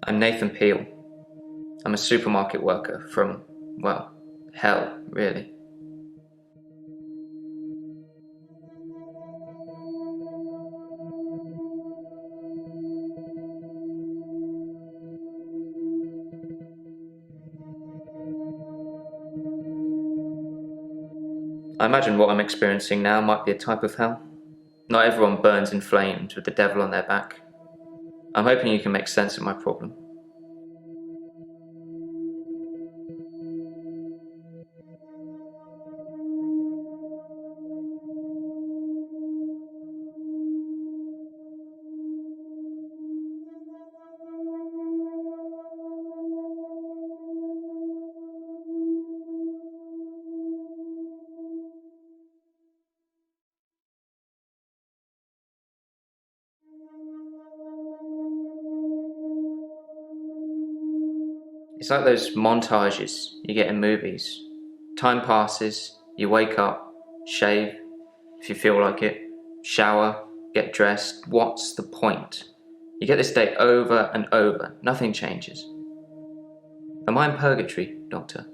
I'm Nathan Peel. I'm a supermarket worker from, well, hell, really. I imagine what I'm experiencing now might be a type of hell. Not everyone burns in flames with the devil on their back. I'm hoping you can make sense of my problem. It's like those montages you get in movies. Time passes, you wake up, shave, if you feel like it, shower, get dressed. What's the point? You get this day over and over, nothing changes. Am I in purgatory, Doctor?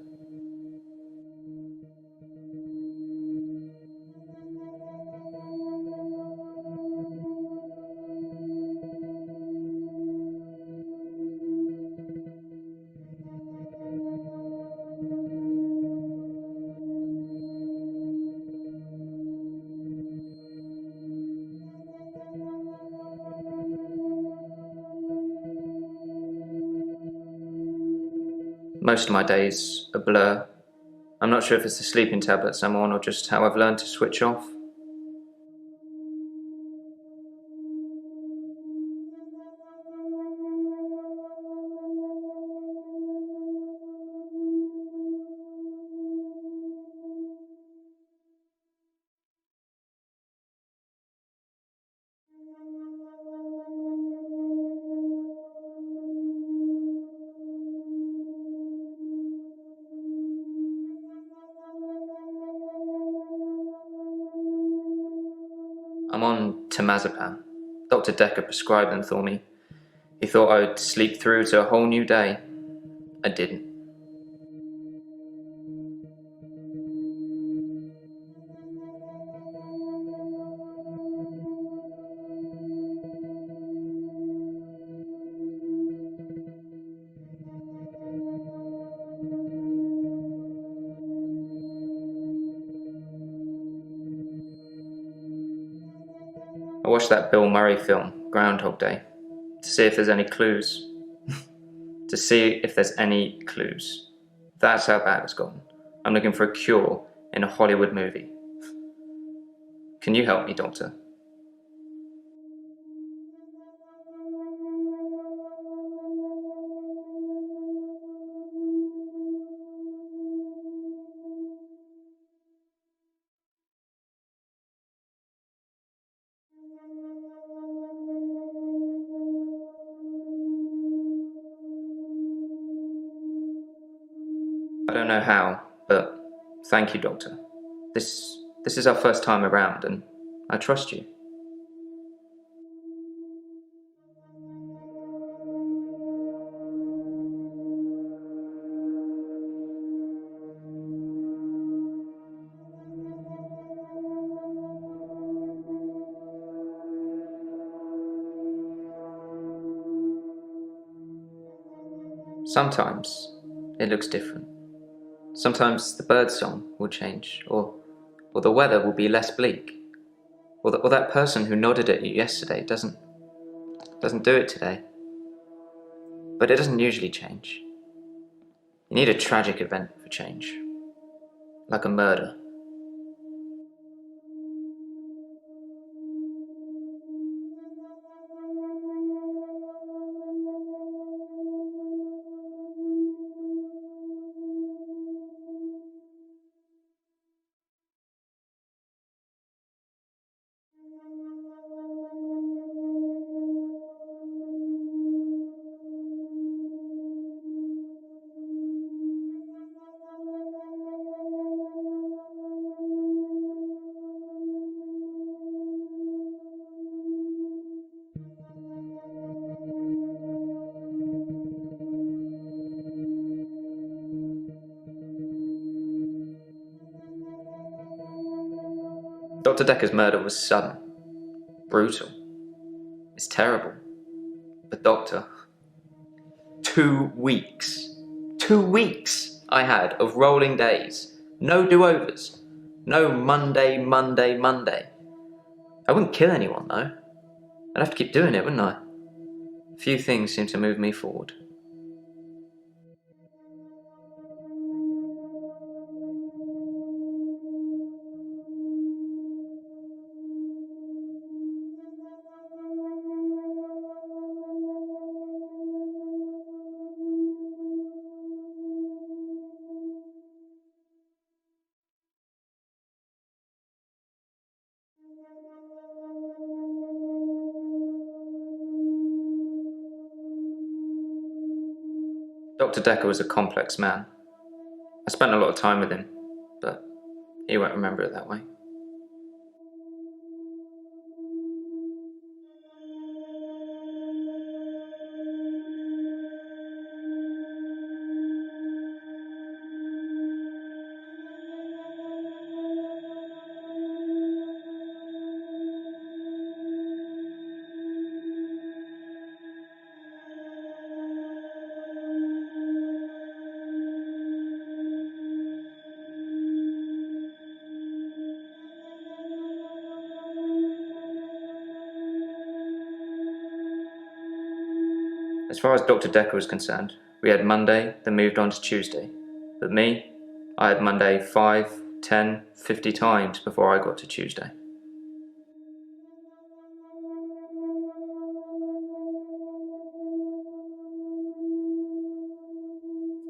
Most of my days a blur. I'm not sure if it's the sleeping tablets I'm on or just how I've learned to switch off. I'm on temazepam. Dr. Dekker prescribed them for me. He thought I would sleep through to a whole new day. I didn't. I watched that Bill Murray film, Groundhog Day, to see if there's any clues. To see if there's any clues. That's how bad it's gotten. I'm looking for a cure in a Hollywood movie. Can you help me, Doctor? I don't know how, but thank you, Doctor. This is our first time around, and I trust you. Sometimes it looks different. Sometimes the bird song will change, or the weather will be less bleak, or that person who nodded at you yesterday doesn't do it today. But it doesn't usually change. You need a tragic event for change, like a murder. Dr. Dekker's murder was sudden, brutal. It's terrible. But Doctor, 2 weeks. 2 weeks I had of rolling days. No do-overs. No Monday, Monday, Monday. I wouldn't kill anyone, though. I'd have to keep doing it, wouldn't I? Few things seem to move me forward. Dr. Dekker was a complex man. I spent a lot of time with him, but he won't remember it that way. As far as Dr. Dekker was concerned, we had Monday, then moved on to Tuesday. But me, I had Monday 5, 10, 50 times before I got to Tuesday.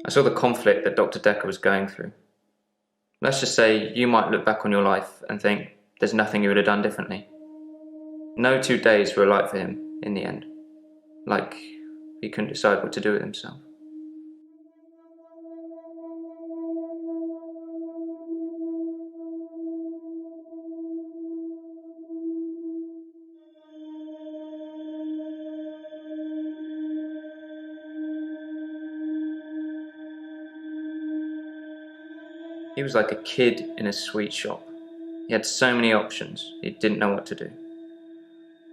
I saw the conflict that Dr. Dekker was going through. Let's just say you might look back on your life and think there's nothing you would have done differently. No 2 days were alike for him in the end. Like he couldn't decide what to do with himself. He was like a kid in a sweet shop. He had so many options, he didn't know what to do.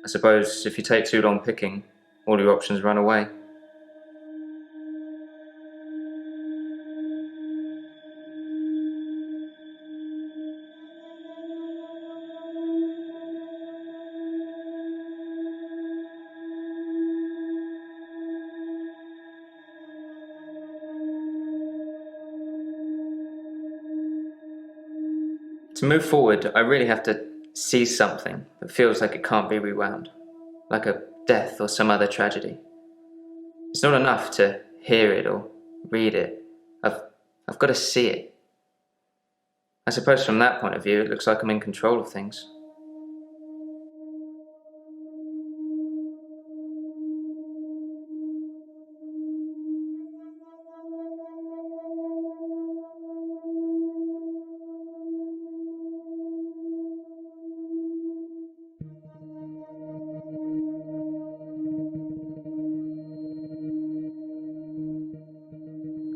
I suppose if you take too long picking, all your options run away. To move forward, I really have to see something that feels like it can't be rewound, like a death or some other tragedy. It's not enough to hear it or read it. I've got to see it. I suppose from that point of view, it looks like I'm in control of things.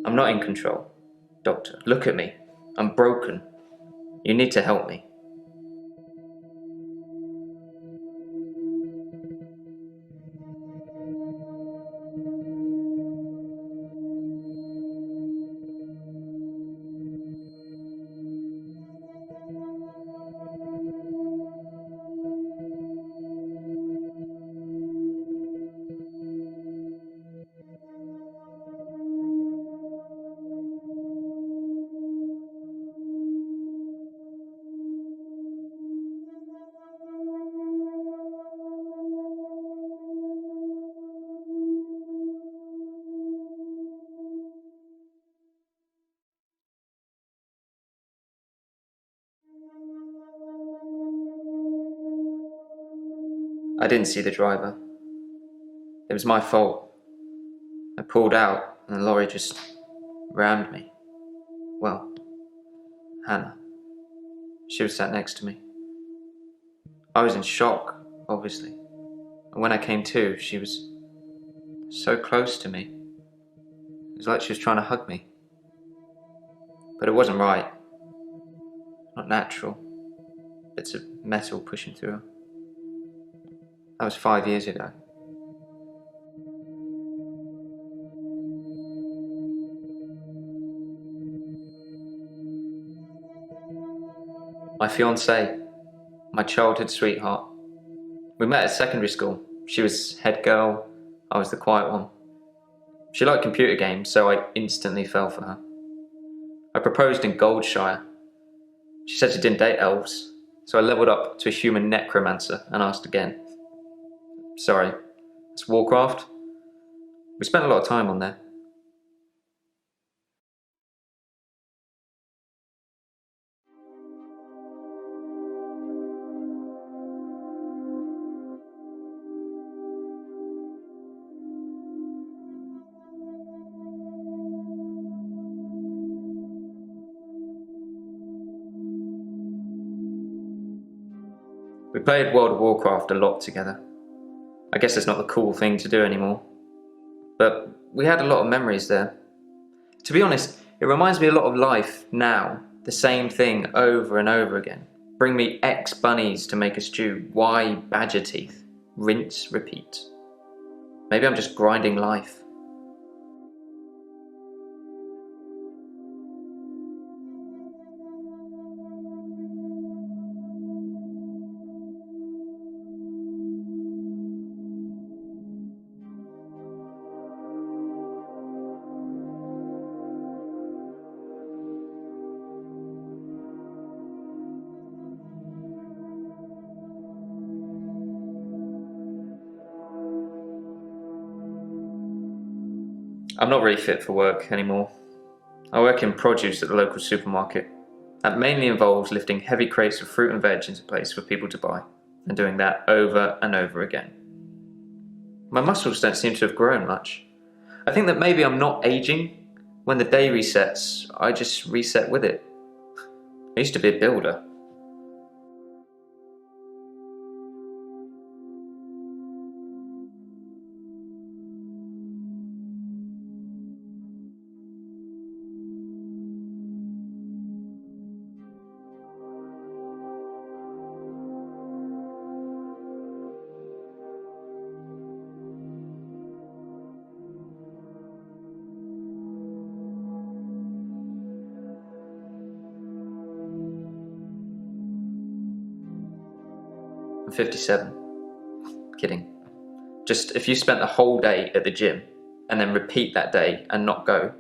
I'm not in control. Doctor, look at me. I'm broken. You need to help me. I didn't see the driver. It was my fault. I pulled out and the lorry just rammed me. Well, Hannah. She was sat next to me. I was in shock, obviously. And when I came to, she was so close to me. It was like she was trying to hug me. But it wasn't right. Not natural. bits of metal pushing through her. That was 5 years ago. My fiancée, my childhood sweetheart. We met at secondary school. She was head girl, I was the quiet one. She liked computer games, so I instantly fell for her. I proposed in Goldshire. She said she didn't date elves, so I leveled up to a human necromancer and asked again. Sorry, it's Warcraft? We spent a lot of time on there. We played World of Warcraft a lot together. I guess it's not the cool thing to do anymore. But we had a lot of memories there. To be honest, it reminds me a lot of life now. The same thing over and over again. Bring me X bunnies to make a stew, Y badger teeth. Rinse, repeat. Maybe I'm just grinding life. I'm not really fit for work anymore. I work in produce at the local supermarket. That mainly involves lifting heavy crates of fruit and veg into place for people to buy, and doing that over and over again. My muscles don't seem to have grown much. I think that maybe I'm not aging. When the day resets, I just reset with it. I used to be a builder. I'm 57. Kidding. Just if you spent the whole day at the gym and then repeat that day and not go,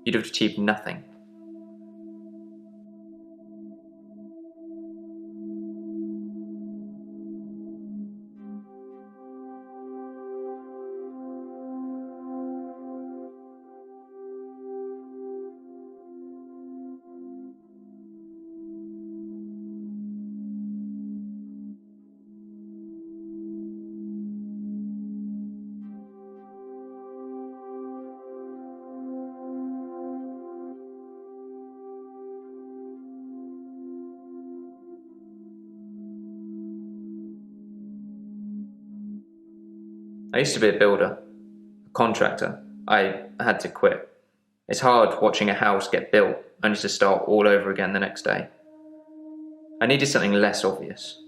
you'd have achieved nothing. I used to be a builder, a contractor. I had to quit. It's hard watching a house get built only to start all over again the next day. I needed something less obvious.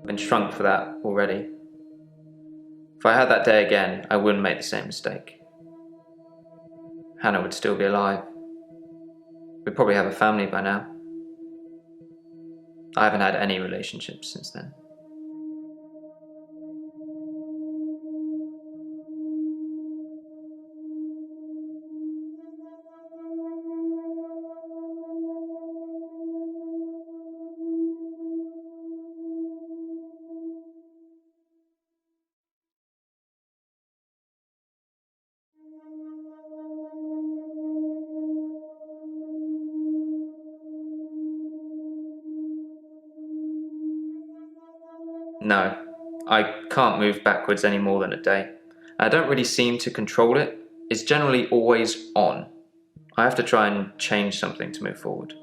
I've been shrunk for that already. If I had that day again, I wouldn't make the same mistake. Hannah would still be alive. We'd probably have a family by now. I haven't had any relationships since then. No, I can't move backwards any more than a day. I don't really seem to control it. It's generally always on. I have to try and change something to move forward.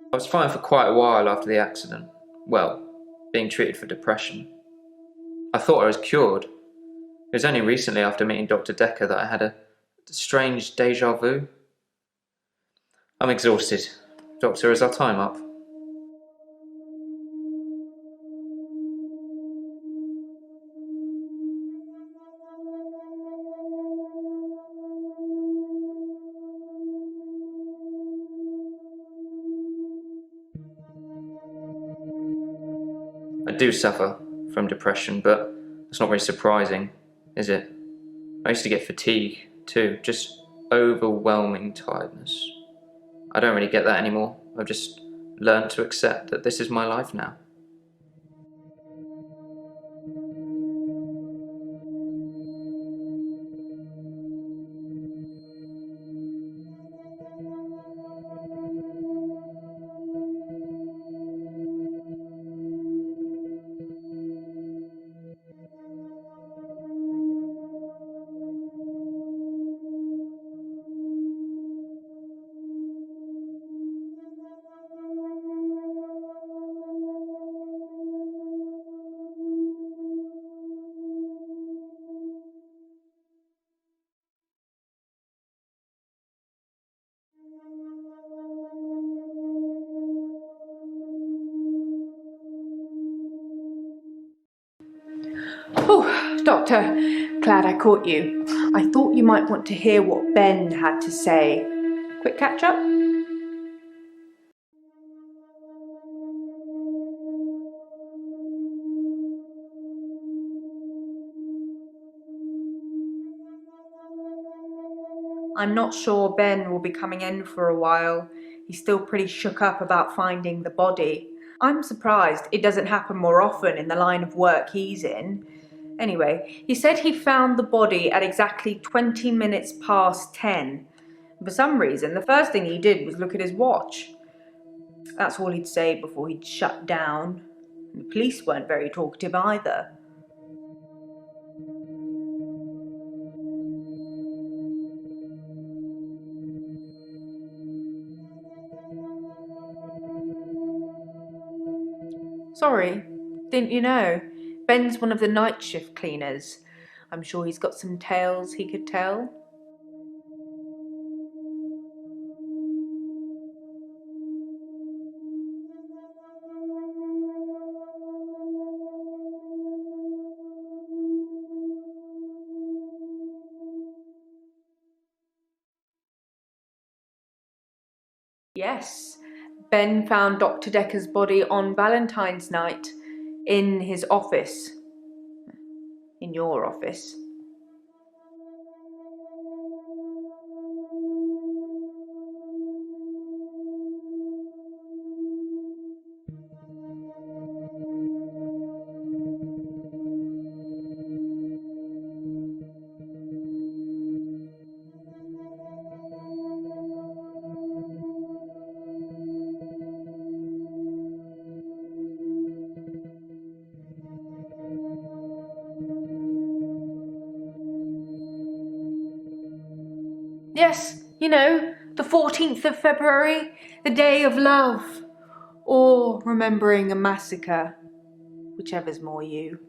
I was fine for quite a while after the accident. Well, being treated for depression. I thought I was cured. It was only recently after meeting Dr. Dekker that I had a strange deja vu. I'm exhausted. Doctor, is our time up? I do suffer from depression, but it's not very surprising, is it? I used to get fatigue, too, just overwhelming tiredness. I don't really get that anymore. I've just learned to accept that this is my life now. Oh, Doctor, glad I caught you. I thought you might want to hear what Ben had to say. Quick catch up? I'm not sure Ben will be coming in for a while. He's still pretty shook up about finding the body. I'm surprised it doesn't happen more often in the line of work he's in. Anyway, he said he found the body at exactly 20 minutes past 10. For some reason, the first thing he did was look at his watch. That's all he'd say before he'd shut down. The police weren't very talkative either. Sorry, didn't you know? Ben's one of the night shift cleaners. I'm sure he's got some tales he could tell. Yes, Ben found Dr. Dekker's body on Valentine's night in his office. In your office. Yes, you know, the 14th of February, the day of love. Or remembering a massacre, whichever's more you.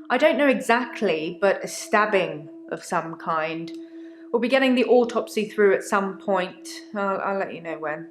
I don't know exactly, but a stabbing of some kind. We'll be getting the autopsy through at some point. I'll let you know when.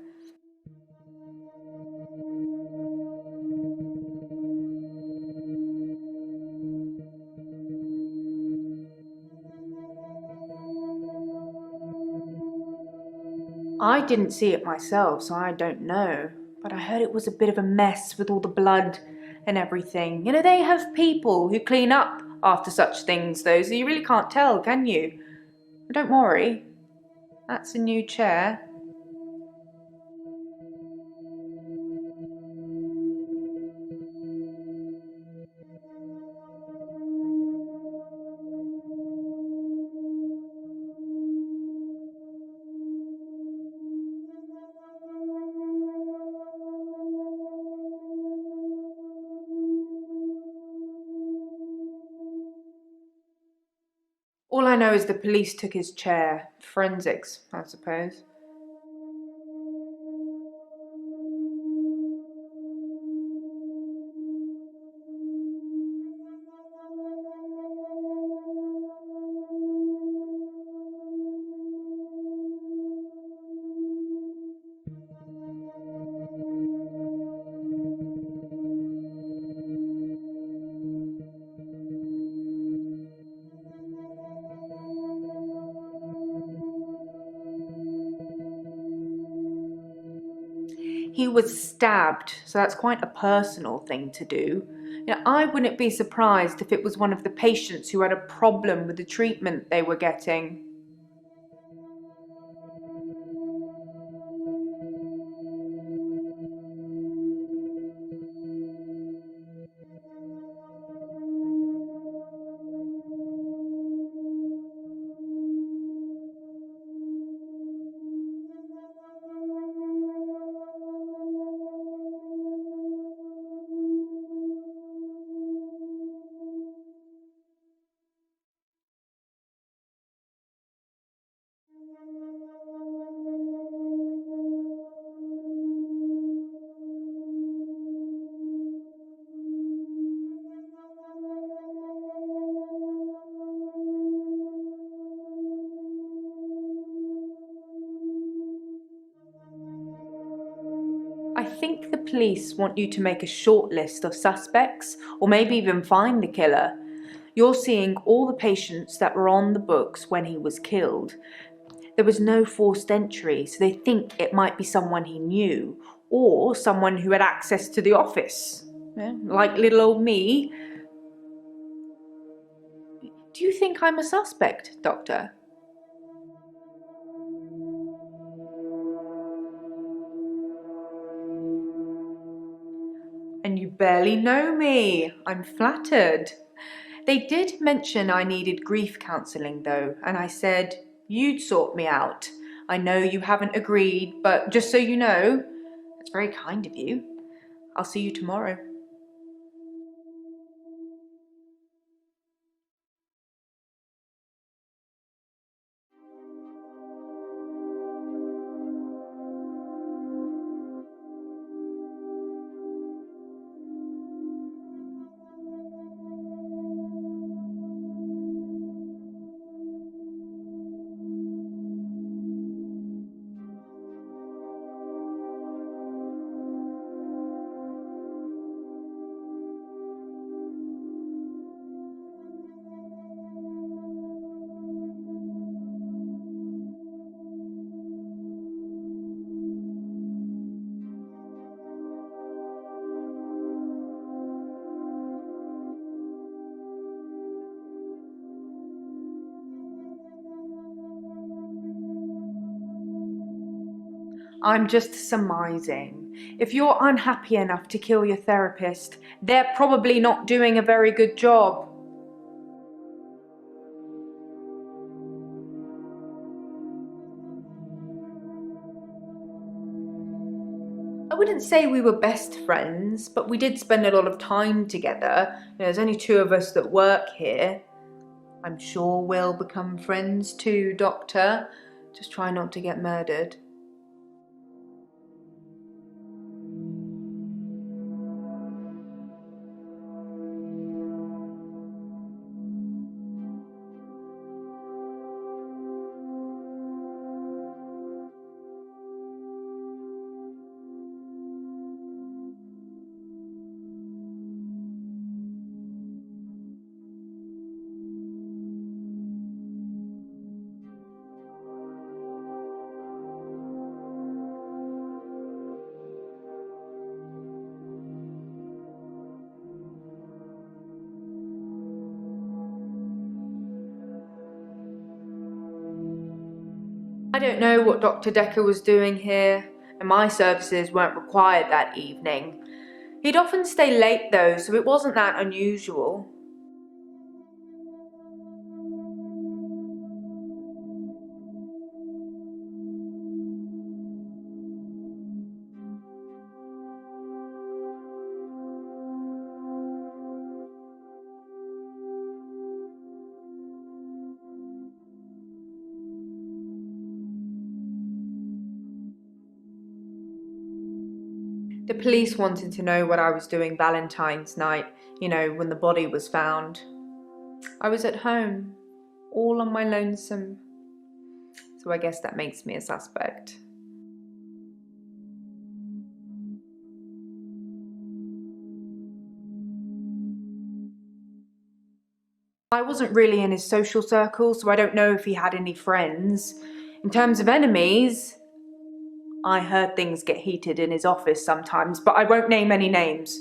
I didn't see it myself, so I don't know. But I heard it was a bit of a mess with all the blood and everything. You know, they have people who clean up after such things, though, so you really can't tell, can you? But don't worry, that's a new chair. All I know is the police took his chair. Forensics, I suppose. He was stabbed, so that's quite a personal thing to do. Now, I wouldn't be surprised if it was one of the patients who had a problem with the treatment they were getting. I think the police want you to make a short list of suspects, or maybe even find the killer. You're seeing all the patients that were on the books when he was killed. There was no forced entry, so they think it might be someone he knew, or someone who had access to the office. Like little old me. Do you think I'm a suspect, Doctor? And you barely know me. I'm flattered. They did mention I needed grief counselling though, and I said you'd sort me out. I know you haven't agreed, but just so you know, it's very kind of you. I'll see you tomorrow. I'm just surmising. If you're unhappy enough to kill your therapist, they're probably not doing a very good job. I wouldn't say we were best friends, but we did spend a lot of time together. There's only two of us that work here. I'm sure we'll become friends too, Doctor. Just try not to get murdered. I don't know what Dr. Dekker was doing here, and my services weren't required that evening. He'd often stay late though, so it wasn't that unusual. The police wanted to know what I was doing Valentine's night, when the body was found. I was at home, all on my lonesome. So I guess that makes me a suspect. I wasn't really in his social circle, so I don't know if he had any friends. In terms of enemies, I heard things get heated in his office sometimes, but I won't name any names.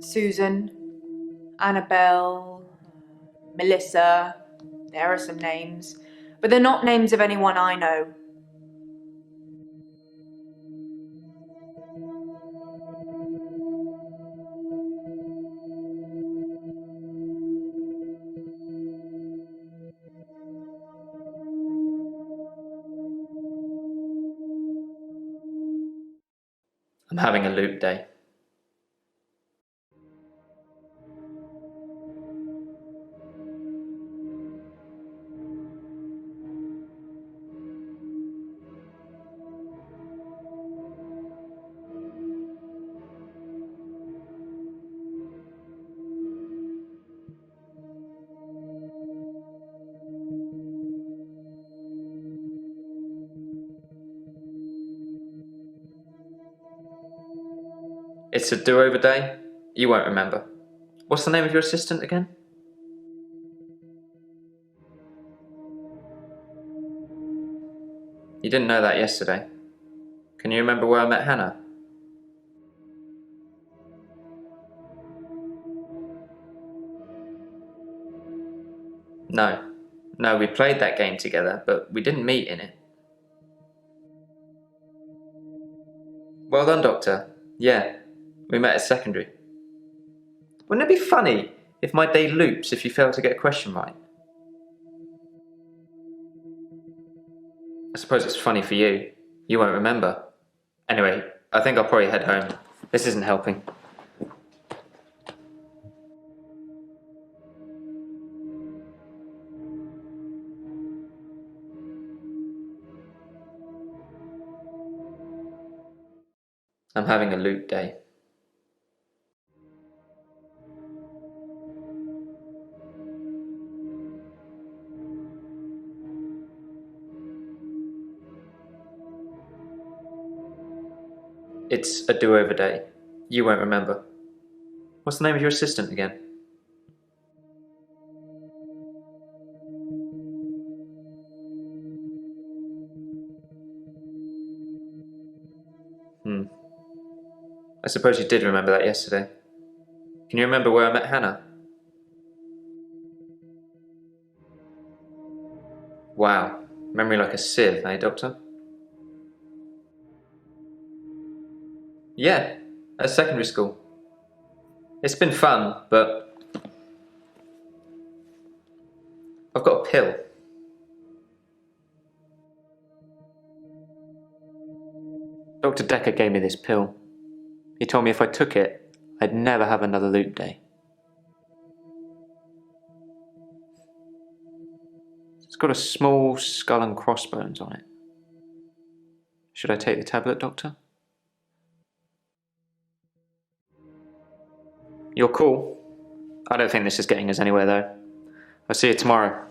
Susan, Annabelle, Melissa, there are some names, but they're not names of anyone I know. I'm having a loop day. It's a do-over day? You won't remember. What's the name of your assistant again? You didn't know that yesterday. Can you remember where I met Hannah? No. No, we played that game together, but we didn't meet in it. Well done, Doctor. Yeah, we met at secondary. Wouldn't it be funny if my day loops if you fail to get a question right? I suppose it's funny for you. You won't remember. Anyway, I think I'll probably head home. This isn't helping. I'm having a loop day. It's a do-over day. You won't remember. What's the name of your assistant again? I suppose you did remember that yesterday. Can you remember where I met Hannah? Wow, memory like a sieve, eh, Doctor? Yeah, at secondary school. It's been fun, but I've got a pill. Dr. Dekker gave me this pill. He told me if I took it, I'd never have another loop day. It's got a small skull and crossbones on it. Should I take the tablet, Doctor? You're cool. I don't think this is getting us anywhere, though. I'll see you tomorrow.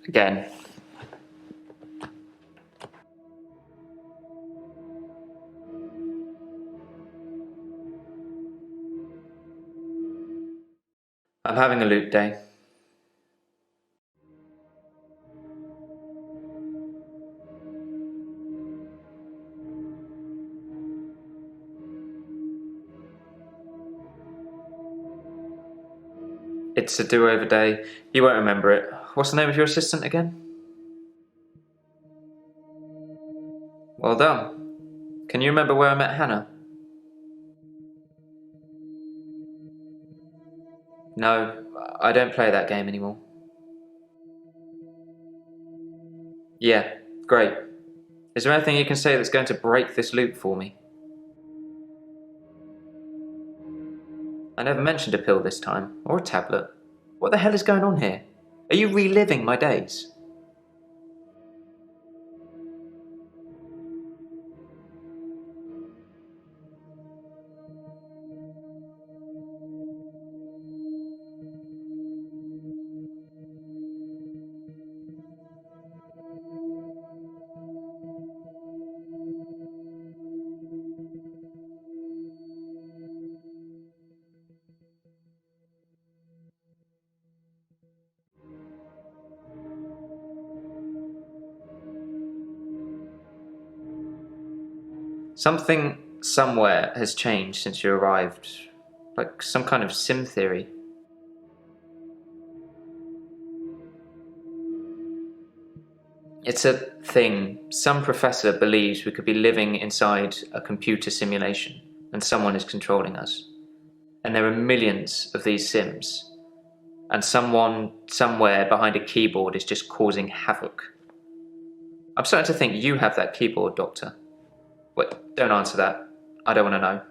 Again. I'm having a loot day. It's a do-over day. You won't remember it. What's the name of your assistant again? Well done. Can you remember where I met Hannah? No, I don't play that game anymore. Yeah, great. Is there anything you can say that's going to break this loop for me? I never mentioned a pill this time, or a tablet. What the hell is going on here? Are you reliving my days? Something somewhere has changed since you arrived. Like some kind of sim theory. It's a thing. Some professor believes we could be living inside a computer simulation and someone is controlling us. And there are millions of these sims. And someone somewhere behind a keyboard is just causing havoc. I'm starting to think you have that keyboard, Doctor. Wait, don't answer that. I don't want to know.